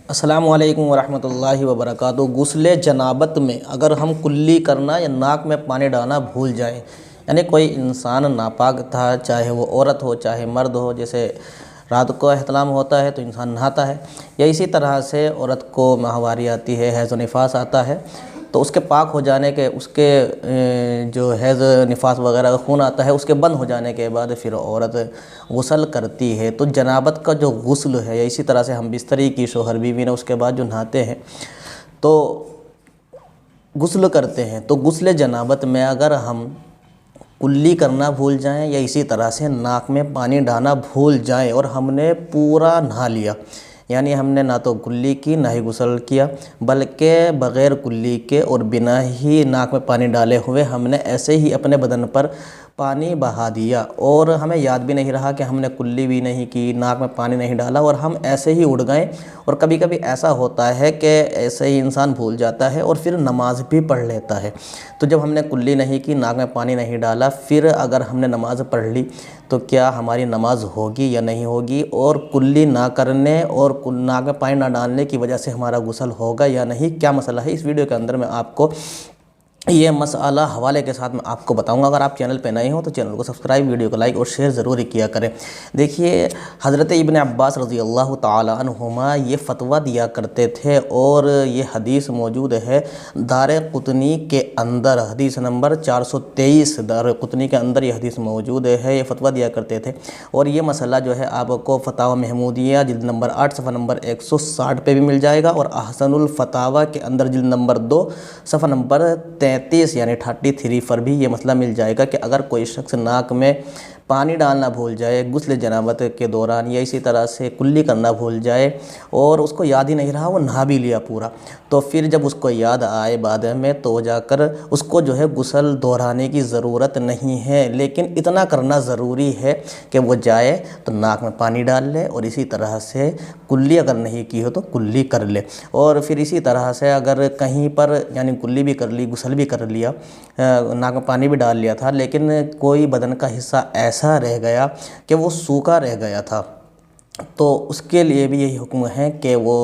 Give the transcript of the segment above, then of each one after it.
अस्सलामु अलैकुम वरहमतुल्लाहि वबरकातुहू। गुस्ले जनाबत में अगर हम कुल्ली करना या नाक में पानी डालना भूल जाएं, यानी कोई इंसान नापाक था, चाहे वो औरत हो चाहे मर्द हो। जैसे रात को एहतलाम होता है तो इंसान नहाता है, या इसी तरह से औरत को माहवारी आती है, हैज़ व निफास आता है, तो उसके पाक हो जाने के, उसके जो हैज़ निफास वगैरह का खून आता है, उसके बंद हो जाने के बाद फिर औरत गुस्ल करती है। तो जनाबत का जो गुस्ल है, या इसी तरह से हम बिस्तरी की शोहर बीवी ने उसके बाद जो नहाते हैं तो गुस्ल करते हैं। तो गुस्ल जनाबत में अगर हम कुल्ली करना भूल जाएं या इसी तरह से नाक में पानी डालना भूल जाएं और हमने पूरा नहा लिया, यानी हमने ना तो कुल्ली की ना ही गुस्ल किया, बल्कि बग़ैर कुल्ली के और बिना ही नाक में पानी डाले हुए हमने ऐसे ही अपने बदन पर पानी बहा दिया और हमें याद भी नहीं रहा कि हमने कुल्ली भी नहीं की, नाक में पानी नहीं डाला और हम ऐसे ही उड़ गए। और कभी कभी ऐसा होता है कि ऐसे ही इंसान भूल जाता है और फिर नमाज भी पढ़ लेता है। तो जब हमने कुल्ली नहीं की, नाक में पानी नहीं डाला, फिर अगर हमने नमाज पढ़ ली तो क्या हमारी नमाज होगी या नहीं होगी, और कुल्ली ना करने और नाक में पानी ना डालने की वजह से हमारा गुस्ल होगा या नहीं, क्या मसला है, इस वीडियो के अंदर मैं आपको ये मसाला हवाले के साथ मैं आपको बताऊंगा। अगर आप चैनल पे नए हो तो चैनल को सब्सक्राइब, वीडियो को लाइक और शेयर ज़रूर किया करें। देखिए, हज़रत इब्न अब्बास रज़ी अल्लाह ताला अन्हुमा ये फ़तवा दिया करते थे और ये हदीस मौजूद है दारक़ुतनी के अंदर, हदीस नंबर 423 दारक़ुतनी के अंदर ये हदीस मौजूद है। ये फ़तवा दिया करते थे और ये मसला जो है आपको फ़तावा महमूदिया जिल्द नंबर 8 सफ़ा नंबर 160 पे भी मिल जाएगा, और अहसनुल फ़तावा के अंदर जिल्द नंबर 2 सफ़ा नंबर 33 यानी 33 पर भी ये मसला मिल जाएगा कि अगर कोई शख्स नाक में पानी डालना भूल जाए गुस्ल जनाबत के दौरान, या इसी तरह से कुल्ली करना भूल जाए और उसको याद ही नहीं रहा, वो नहा भी लिया पूरा, तो फिर जब उसको याद आए बाद में तो जाकर उसको जो है गुस्ल दोहराने की ज़रूरत नहीं है। लेकिन इतना करना ज़रूरी है कि वो जाए तो नाक में पानी डाल ले और इसी तरह से कुल्ली अगर नहीं की हो तो कुल्ली कर ले। और फिर इसी तरह से अगर कहीं पर यानी कुल्ली भी कर ली, गुस्ल भी कर लिया, नाक में पानी भी डाल लिया था, लेकिन कोई बदन का हिस्सा ऐसा रह गया कि वो सूखा रह गया था, तो उसके लिए भी यही हुक्म है कि वो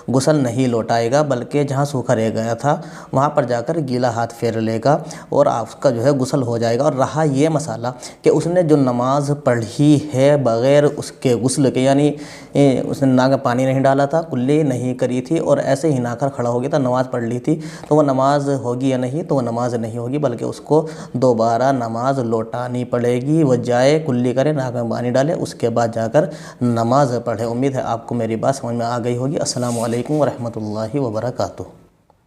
गुस्ल नहीं लौटाएगा, बल्कि जहाँ सूखा रह गया था वहाँ पर जाकर गीला हाथ फेर लेगा और उसका जो है गुस्ल हो जाएगा। और रहा ये मसाला कि उसने जो नमाज पढ़ी है बग़ैर उसके गुस्ल के, यानी उसने नाक में पानी नहीं डाला था, कुल्ली नहीं करी थी और ऐसे ही नहाकर खड़ा हो गया था, नमाज़ पढ़ ली थी, तो वह नमाज होगी या नहीं, तो वह नमाज नहीं होगी, बल्कि उसको दोबारा नमाज लौटानी पड़ेगी। वह जाए, कुल्ली करे, नाक में पानी डाले, उसके बाद जाकर नमाज पढ़े। उम्मीद है आपको मेरी बात समझ में आ गई होगी। अस्सलामु अलैकुम वरहमतुल्लाहि वबरकातुहू।